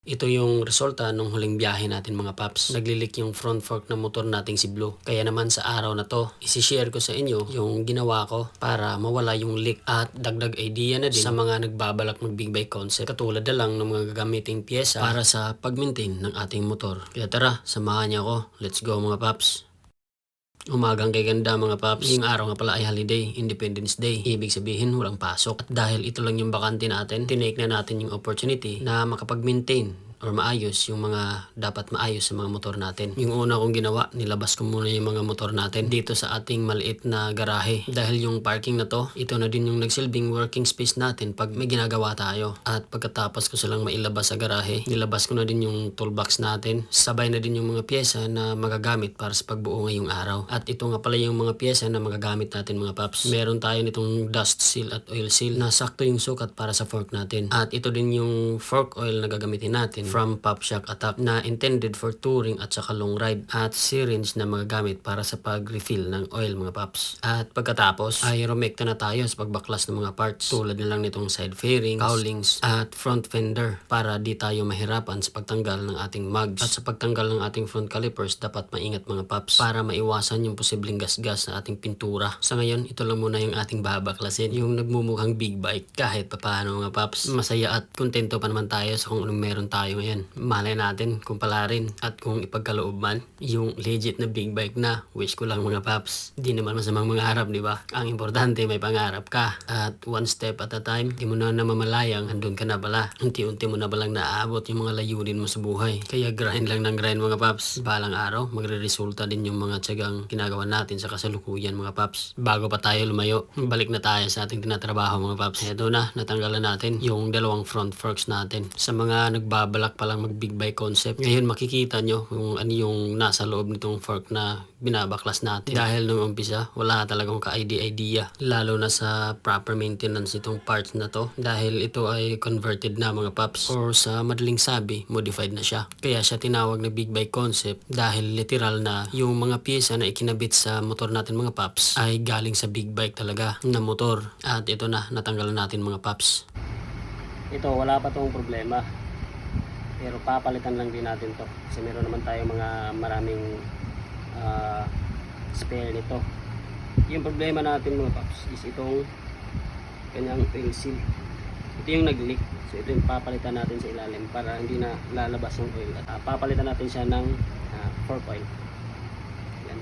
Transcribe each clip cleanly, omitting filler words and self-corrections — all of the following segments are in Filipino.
Ito yung resulta nung huling biyahe natin mga paps. Naglilik yung front fork ng motor nating si Blue. Kaya naman sa araw na to, isi-share ko sa inyo yung ginawa ko para mawala yung leak at dagdag idea na din sa mga nagbabalak mag big bike concept. Katulad na lang ng mga gagamiting pyesa para sa pag-maintain ng ating motor. Kaya tara, samahan niyo ako. Let's go mga paps. Umagang kay ganda mga paps. Yung araw nga pala ay holiday, Independence Day. Ibig sabihin walang pasok. At dahil ito lang yung bakante natin, tinake na natin yung opportunity na makapag-maintain or maayos yung mga dapat maayos sa mga motor natin. Yung una kong ginawa, nilabas ko muna yung mga motor natin dito sa ating maliit na garahe. Dahil yung parking na to, ito na din yung nagsilbing working space natin pag may ginagawa tayo. At pagkatapos ko silang mailabas sa garahe, nilabas ko na din yung toolbox natin. Sabay na din yung mga pyesa na magagamit para sa pagbuo ngayong araw. At ito nga pala yung mga pyesa na magagamit natin mga paps. Meron tayo nitong dust seal at oil seal na sakto yung sukat para sa fork natin. At ito din yung fork oil na gagamitin natin from Pop Shock Attack na intended for touring at saka long ride. At syringe na magagamit para sa pag-refill ng oil mga paps. At pagkatapos ay rumekta na tayo sa pagbaklas ng mga parts tulad na lang nitong side fairings, cowlings at front fender para di tayo mahirapan sa pagtanggal ng ating mugs. At sa pagtanggal ng ating front calipers dapat maingat mga paps para maiwasan yung posibleng gasgas sa ating pintura. Sa ngayon, ito lang muna yung ating babaklasin. Yung nagmumukhang big bike kahit papaano mga paps. Masaya at kontento pa naman tayo sa kung anong meron tayo ngayon. Malay natin kung pala rin at kung ipagkaloob man yung legit na big bike na wish ko lang mga paps. Di naman masamang mangarap, di ba? Ang importante may pangarap ka at one step at a time. Di mo na namamalayang andun ka na pala. Unti-unti mo na balang naaabot yung mga layunin mo sa buhay. Kaya grind lang ng grind mga paps. Balang araw magre-resulta din yung mga tiyagang ginagawa natin sa kasalukuyan mga paps. Bago pa tayo lumayo, balik na tayo sa ating tinatrabaho mga paps. Eto na, natanggalan natin yung dalawang front forks natin. Sa mga nagbabalak pa lang mag big bike concept, ngayon makikita nyo kung ano yung nasa loob nitong fork na binabaklas natin. Dahil nung umpisa, wala talagang ka-idea. Lalo na sa proper maintenance itong parts na to. Dahil ito ay converted na mga paps. Or sa madaling sabi, modified na siya. Kaya siya tinawag na big bike concept dahil literal na yung mga pyesa na ikinabit sa motor natin mga paps ay galing sa big bike talaga na motor. At ito na, natanggalan natin mga paps. Ito, wala pa tong problema. Pero papalitan lang din natin to. Kasi meron naman tayo mga maraming spare nito. Yung problema natin mga paps is itong kanyang oil seal. Ito yung nag-leak. So ito yung papalitan natin sa ilalim para hindi na lalabas yung oil. At papalitan natin siya ng fork oil. Yan.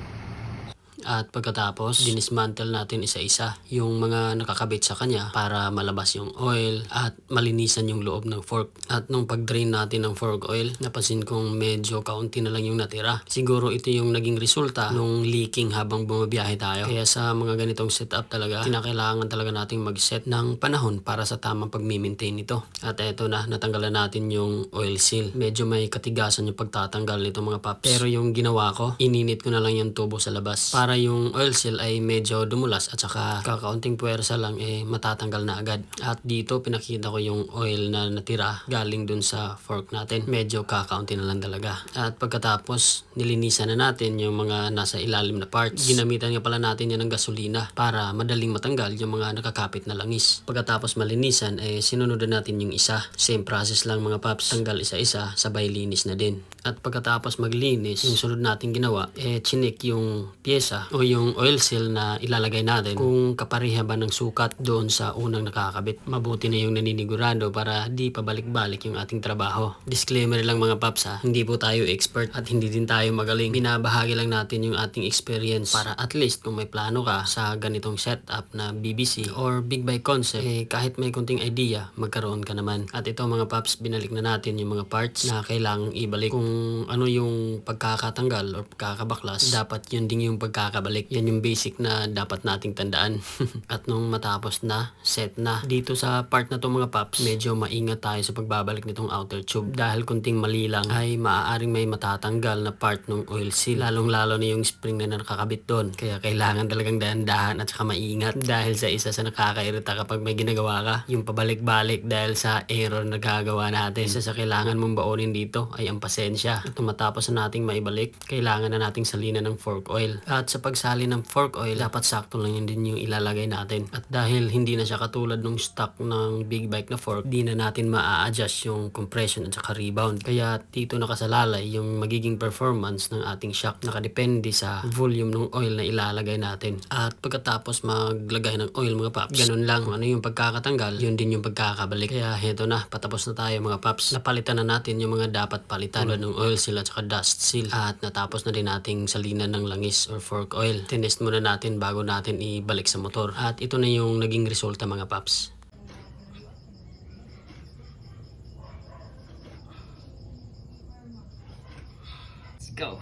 At pagkatapos, dinismantle natin isa-isa yung mga nakakabit sa kanya para malabas yung oil at malinisan yung loob ng fork. At nung pag-drain natin ng fork oil, napansin kong medyo kaunti na lang yung natira. Siguro ito yung naging resulta nung leaking habang bumabiyahe tayo. Kaya sa mga ganitong setup talaga, kinakailangan talaga nating mag-set ng panahon para sa tamang pag-maintain nito. At eto na, natanggalan natin yung oil seal. Medyo may katigasan yung pagtatanggal nito mga paps. Pero yung ginawa ko, ininit ko na lang yung tubo sa labas para yung oil seal ay medyo dumulas at saka kakaunting puwersa lang matatanggal na agad. At dito pinakita ko yung oil na natira galing dun sa fork natin. Medyo kakaunti na lang talaga. At pagkatapos nilinisan na natin yung mga nasa ilalim na parts. Ginamitan nga pala natin yan ng gasolina para madaling matanggal yung mga nakakapit na langis. Pagkatapos malinisan sinunod natin yung isa. Same process lang mga paps. Tanggal isa-isa sabay linis na din. At pagkatapos maglinis, yung sunod natin ginawa chinik yung pyesa o yung oil seal na ilalagay natin kung kapareha ba ng sukat doon sa unang nakakabit. Mabuti na yung naninigurado para di pabalik-balik yung ating trabaho. Disclaimer lang mga paps hindi po tayo expert at hindi din tayo magaling. Binabahagi lang natin yung ating experience para at least kung may plano ka sa ganitong setup na BBC or big bike concept, kahit may kunting idea, magkaroon ka naman. At ito mga paps, binalik na natin yung mga parts na kailangang ibalik. Kung ano yung pagkakatanggal or pagkakabaklas, dapat yun din yung pagkakabalik. Yan yung basic na dapat nating tandaan. At nung matapos na, set na. Dito sa part na to mga paps, medyo maingat tayo sa pagbabalik nitong outer tube. Dahil kunting mali lang ay maaaring may matatanggal na part ng oil seal. Lalong-lalo na yung spring na nakakabit doon. Kaya kailangan talagang dahan-dahan at saka maingat. Dahil sa isa sa nakakairita kapag may ginagawa ka, yung pabalik-balik dahil sa error na gagawa natin. Isa sa kailangan mong baonin dito ay ang pasensya. At matapos na nating maibalik, kailangan na nating salinan ng fork oil. At sa sa pagsali ng fork oil, dapat sakto lang yun din yung ilalagay natin. At dahil hindi na siya katulad ng stock ng big bike na fork, di na natin ma-adjust yung compression at saka rebound. Kaya dito nakasalalay yung magiging performance ng ating shock. Nakadepende sa volume ng oil na ilalagay natin. At pagkatapos maglagay ng oil mga paps, ganun lang. Kung ano yung pagkakatanggal, yun din yung pagkakabalik. Kaya heto na, patapos na tayo mga paps. Napalitan na natin yung mga dapat palitan, tulad ng oil seal at saka dust seal. At natapos na din nating salinan ng langis or fork oil. Tinest muna natin bago natin ibalik sa motor. At ito na yung naging resulta mga paps. Let's go.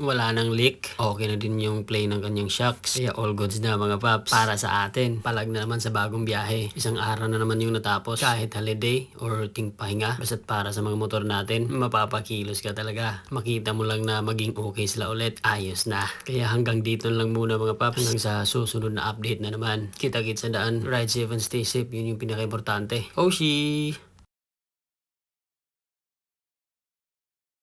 Wala nang leak. Okay na din yung play ng kanyang shocks. Kaya all goods na mga paps. Para sa atin, palag na naman sa bagong biyahe. Isang araw na naman yung natapos. Kahit holiday or ting pahinga. Basta't para sa mga motor natin, mapapakilos ka talaga. Makita mo lang na maging okay sila ulit. Ayos na. Kaya hanggang dito lang muna mga paps. Hanggang sa susunod na update na naman. Kita-kits sa daan. Ride safe and stay safe. Yun yung pinaka-importante. Oshi!